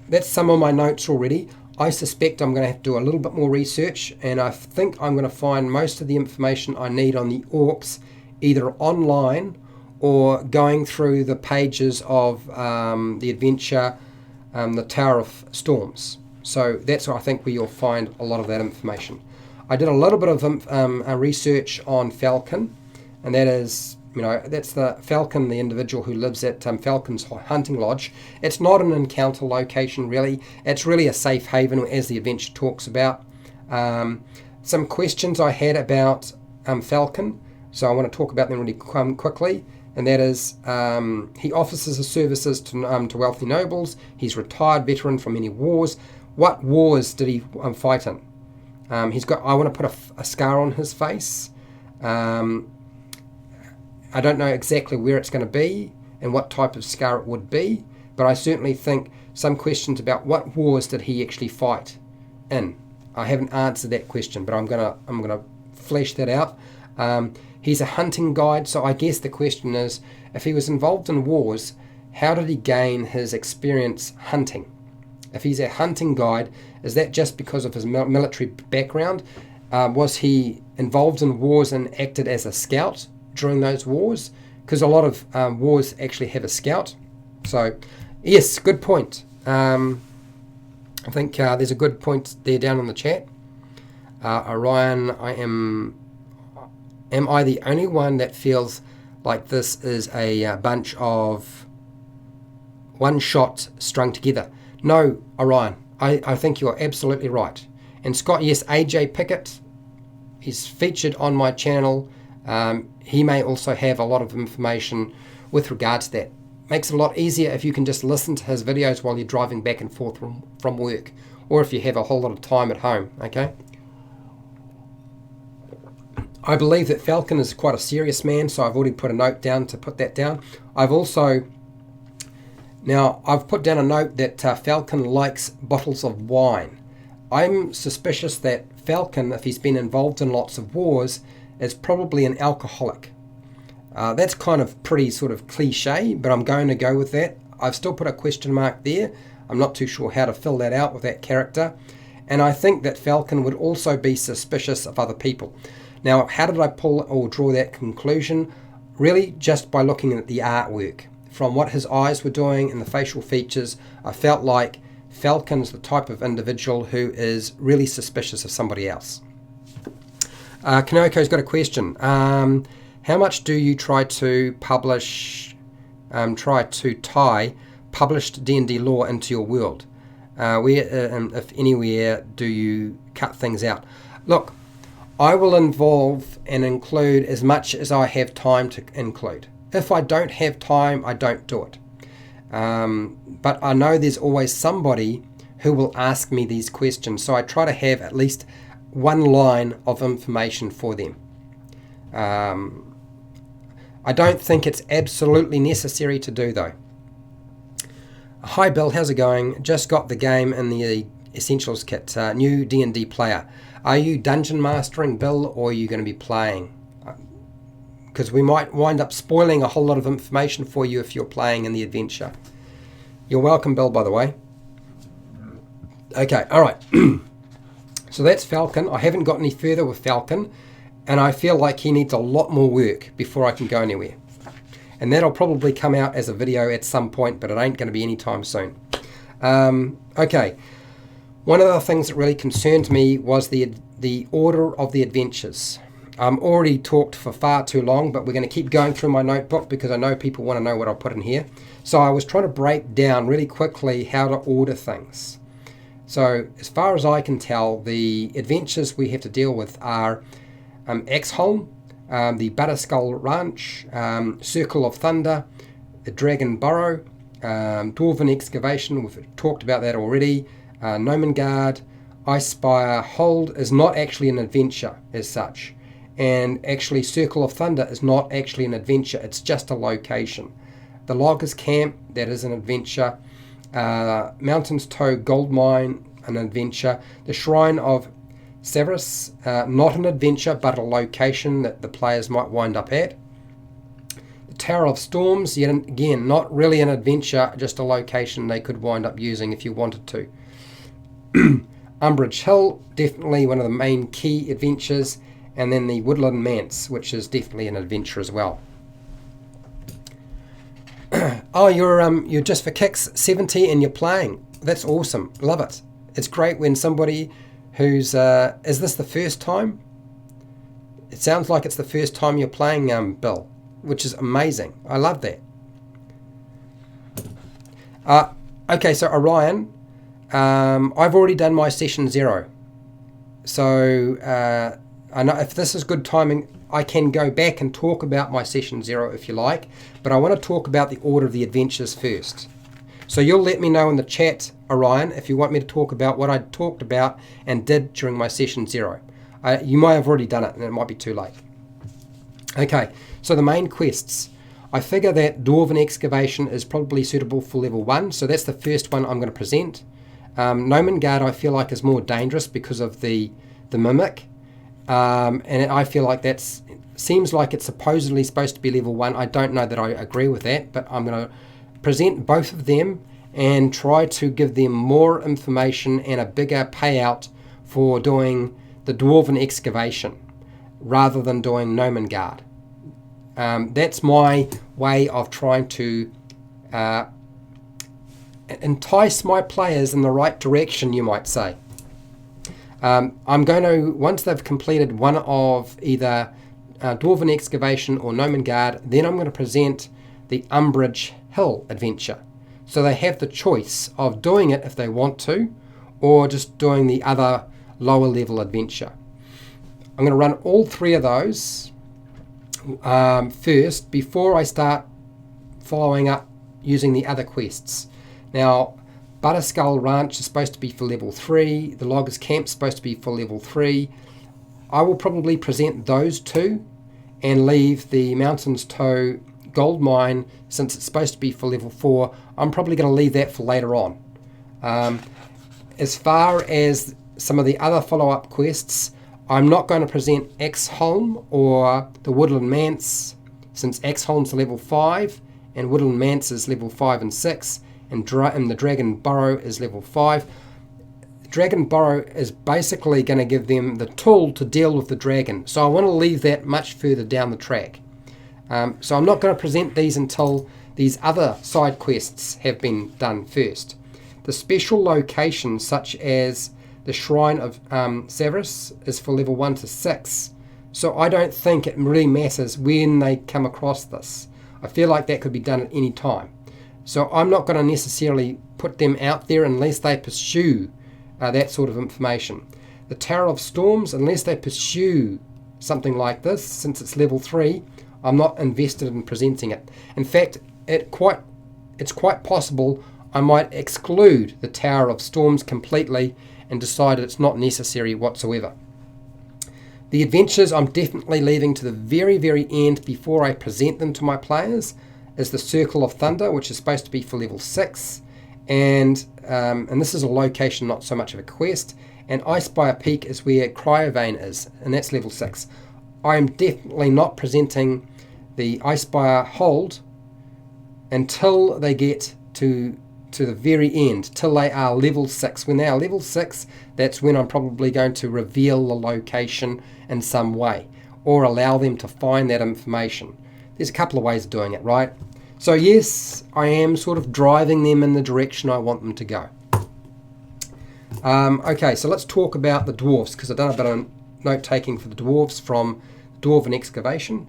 that's some of my notes already. I suspect I'm going to have to do a little bit more research, and I think I'm going to find most of the information I need on the orcs either online or going through the pages of the adventure, the Tower of Storms. So that's where I think where you'll find a lot of that information. I did a little bit of research on Falcon, and that is, that's the Falcon, the individual who lives at Falcon's hunting lodge. It's not an encounter location, really. It's really a safe haven, as the adventure talks about. Some questions I had about Falcon, so I want to talk about them really quickly. And that is, he offers his services to wealthy nobles. He's retired veteran from many wars. What wars did he fight in? I want to put a scar on his face. I don't know exactly where it's going to be and what type of scar it would be, but I certainly think some questions about what wars did he actually fight in. I haven't answered that question, but I'm gonna flesh that out. He's a hunting guide, so I guess the question is, if he was involved in wars, how did he gain his experience hunting? If he's a hunting guide, is that just because of his military background? Was he involved in wars and acted as a scout during those wars? Because a lot of wars actually have a scout. So, yes, good point. I think there's a good point there down in the chat. Orion, am I the only one that feels like this is a bunch of one shot strung together? No, Orion, I think you're absolutely right. And Scott, yes, AJ Pickett, he's featured on my channel. He may also have a lot of information with regard to that. Makes it a lot easier if you can just listen to his videos while you're driving back and forth from work, or if you have a whole lot of time at home, okay? I believe that Falcon is quite a serious man, so I've already put a note down to put that down. I've put down a note that Falcon likes bottles of wine. I'm suspicious that Falcon, if he's been involved in lots of wars, is probably an alcoholic. That's kind of pretty sort of cliche, but I'm going to go with that. I've still put a question mark there. I'm not too sure how to fill that out with that character. And I think that Falcon would also be suspicious of other people. Now, how did I pull or draw that conclusion? Really, just by looking at the artwork. From what his eyes were doing and the facial features, I felt like Falcon's the type of individual who is really suspicious of somebody else. Kanoko's got a question. How much do you try to tie published D&D lore into your world? Where, if anywhere, do you cut things out? Look, I will involve and include as much as I have time to include. If I don't have time, I don't do it. But I know there's always somebody who will ask me these questions. So I try to have at least one line of information for them. I don't think it's absolutely necessary to do though. Hi Bill, how's it going? Just got the game in the Essentials kit, new D&D player. Are you dungeon mastering, Bill, or are you going to be playing? Because we might wind up spoiling a whole lot of information for you if you're playing in the adventure. You're welcome, Bill, by the way. Okay, alright. So that's Falcon. I haven't got any further with Falcon, and I feel like he needs a lot more work before I can go anywhere. And that'll probably come out as a video at some point, but it ain't going to be anytime soon. Okay. One of the things that really concerned me was the order of the adventures. I'm already talked for far too long, but we're going to keep going through my notebook because I know people want to know what I'll put in here. So I was trying to break down really quickly how to order things. So as far as I can tell, the adventures we have to deal with are Axholm, the Butterskull Ranch, Circle of Thunder, the Dragon Burrow, Dwarven Excavation, we've talked about that already, Gnomengarde, Icespire. Hold is not actually an adventure as such, and actually Circle of Thunder is not actually an adventure, it's just a location. The Loggers Camp, that is an adventure. Mountain's Toe Gold Mine, an adventure. The Shrine of Severus, not an adventure but a location that the players might wind up at. The Tower of Storms, yet again not really an adventure, just a location they could wind up using if you wanted to. Umbridge Hill, definitely one of the main key adventures, and then the Woodland Manse, which is definitely an adventure as well. Oh, you're just for kicks 70 and you're playing. That's awesome. Love it. It's great when somebody who's is this the first time? It sounds like it's the first time you're playing, Bill, which is amazing. I love that. Okay, so Orion, I've already done my session 0. So I know if this is good timing, I can go back and talk about my session 0 if you like, but I want to talk about the order of the adventures first. So you'll let me know in the chat, Orion, if you want me to talk about what I talked about and did during my session 0. You might have already done it and it might be too late. Okay, so the main quests. I figure that Dwarven Excavation is probably suitable for level 1, so that's the first one I'm going to present. Gnomengarde I feel like is more dangerous because of the Mimic. And I feel like seems like it's supposedly supposed to be level 1. I don't know that I agree with that, but I'm going to present both of them and try to give them more information and a bigger payout for doing the Dwarven Excavation rather than doing Gnomengarde. That's my way of trying to entice my players in the right direction, you might say. I'm going to, once they've completed one of either Dwarven Excavation or Gnomengarde, then I'm going to present the Umbridge Hill adventure. So they have the choice of doing it if they want to, or just doing the other lower level adventure. I'm going to run all 3 of those first before I start following up using the other quests. Now, Butterskull Ranch is supposed to be for level 3. The Loggers Camp is supposed to be for level 3. I will probably present those 2 and leave the Mountain's Toe Gold Mine, since it's supposed to be for level 4. I'm probably going to leave that for later on. As far as some of the other follow-up quests, I'm not going to present Axholm or the Woodland Manse, since Axholm's level 5 and Woodland Manse is level 5 and 6. And the Dragon Burrow is level 5. The Dragon Burrow is basically going to give them the tool to deal with the dragon. So I want to leave that much further down the track. So I'm not going to present these until these other side quests have been done first. The special locations such as the Shrine of Severus is for level 1 to 6. So I don't think it really matters when they come across this. I feel like that could be done at any time. So I'm not going to necessarily put them out there unless they pursue that sort of information. The Tower of Storms, unless they pursue something like this, since it's level 3, I'm not invested in presenting it. In fact, it's quite possible I might exclude the Tower of Storms completely and decide it's not necessary whatsoever. The adventures I'm definitely leaving to the very, very end before I present them to my players is the Circle of Thunder, which is supposed to be for level 6, and this is a location, not so much of a quest, and Icespire Peak is where Cryovain is, and that's level 6. I am definitely not presenting the Icespire hold until they get to the very end, till they are level 6. When they are level 6, that's when I'm probably going to reveal the location in some way, or allow them to find that information. There's a couple of ways of doing it, right? So yes, I am sort of driving them in the direction I want them to go. Okay, so let's talk about the dwarves, because I've done a bit of note taking for the dwarves from Dwarven excavation.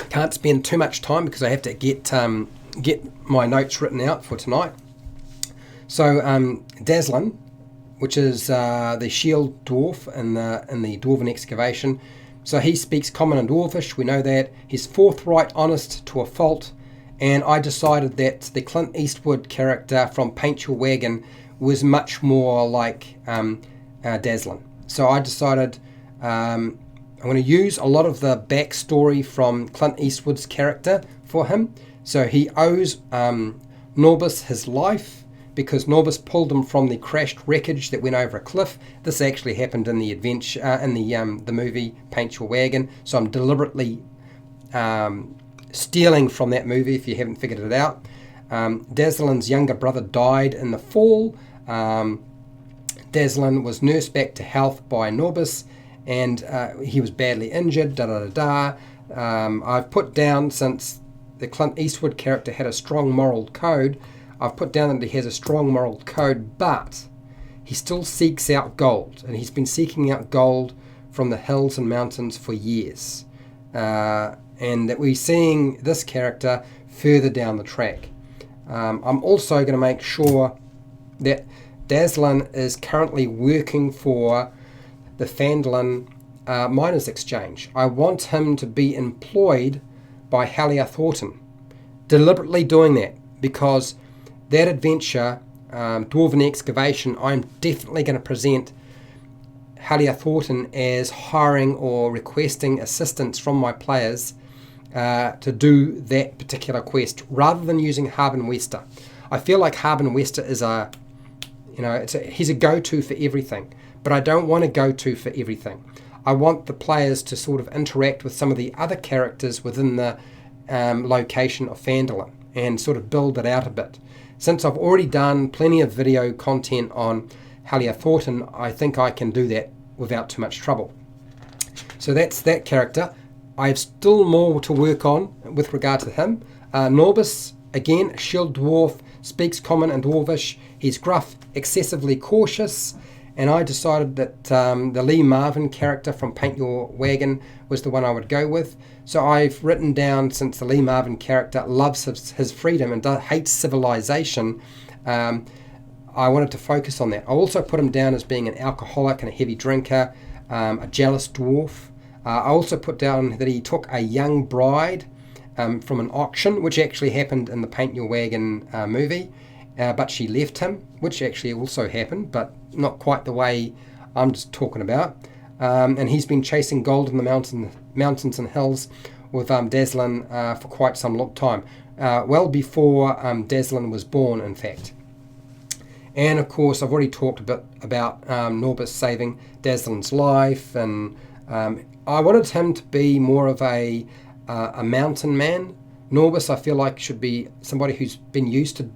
Can't spend too much time because I have to get my notes written out for tonight. So Standalone, which is the shield dwarf in the Dwarven excavation. So he speaks Common and Dwarvish, we know that. He's forthright, honest to a fault, and I decided that the Clint Eastwood character from Paint Your Wagon was much more like Standalone. So I decided I'm going to use a lot of the backstory from Clint Eastwood's character for him. So he owes Norbus his life, because Norbus pulled him from the crashed wreckage that went over a cliff. This actually happened in the adventure in the movie Paint Your Wagon. So I'm deliberately stealing from that movie, if you haven't figured it out. Standalone's younger brother died in the fall. Standalone was nursed back to health by Norbus, and he was badly injured. I've put down, since the Clint Eastwood character had a strong moral code, I've put down that he has a strong moral code, but he still seeks out gold, and he's been seeking out gold from the hills and mountains for years, and that we're seeing this character further down the track. I'm also going to make sure that Standalone is currently working for the Standalone Miners Exchange. I want him to be employed by Thornton, deliberately doing that, because that adventure, Dwarven excavation, I'm definitely going to present Thornton as hiring or requesting assistance from my players to do that particular quest, rather than using Haben Wester. I feel like Haben Wester is he's a go-to for everything, but I don't want a go-to for everything. I want the players to sort of interact with some of the other characters within the location of Standalone and sort of build it out a bit. Since I've already done plenty of video content on Thornton, I think I can do that without too much trouble. So that's that character. I have still more to work on with regard to him. Norbus, again, shield dwarf, speaks Common and Dwarvish. He's gruff, excessively cautious, and I decided that the Lee Marvin character from Paint Your Wagon was the one I would go with. So I've written down, since the Lee Marvin character loves his freedom and hates civilization, I wanted to focus on that. I also put him down as being an alcoholic and a heavy drinker, a jealous dwarf. I also put down that he took a young bride from an auction, which actually happened in the Paint Your Wagon movie, but she left him, which actually also happened, but not quite the way I'm just talking about. And he's been chasing gold in the mountains and hills with Standalone for quite some long time, well before Standalone was born, in fact. And of course, I've already talked a bit about Norbus saving Standalone's life, and I wanted him to be more of a mountain man. Norbus, I feel like, should be somebody who's been used to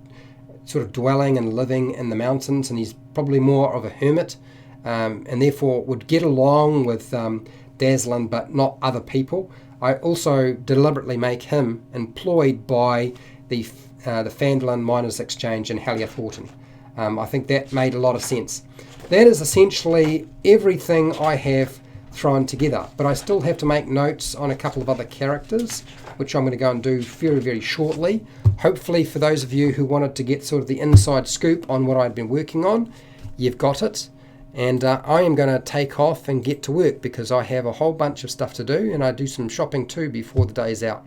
sort of dwelling and living in the mountains, and he's probably more of a hermit, and therefore would get along with Standalone but not other people. I also deliberately make him employed by the Standalone Miners Exchange in Thornton. I think that made a lot of sense. That is essentially everything I have thrown together, but I still have to make notes on a couple of other characters, which I'm going to go and do very, very shortly. Hopefully, for those of you who wanted to get sort of the inside scoop on what I'd been working on, you've got it. And I am going to take off and get to work, because I have a whole bunch of stuff to do, and I do some shopping too before the day's out.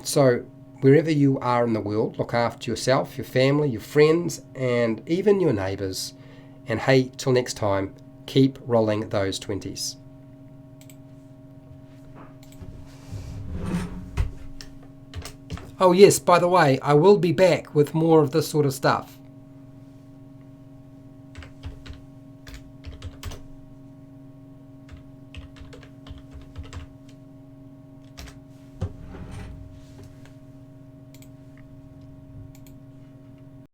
So wherever you are in the world, look after yourself, your family, your friends, and even your neighbours. And hey, till next time, keep rolling those 20s. Oh yes, by the way, I will be back with more of this sort of stuff.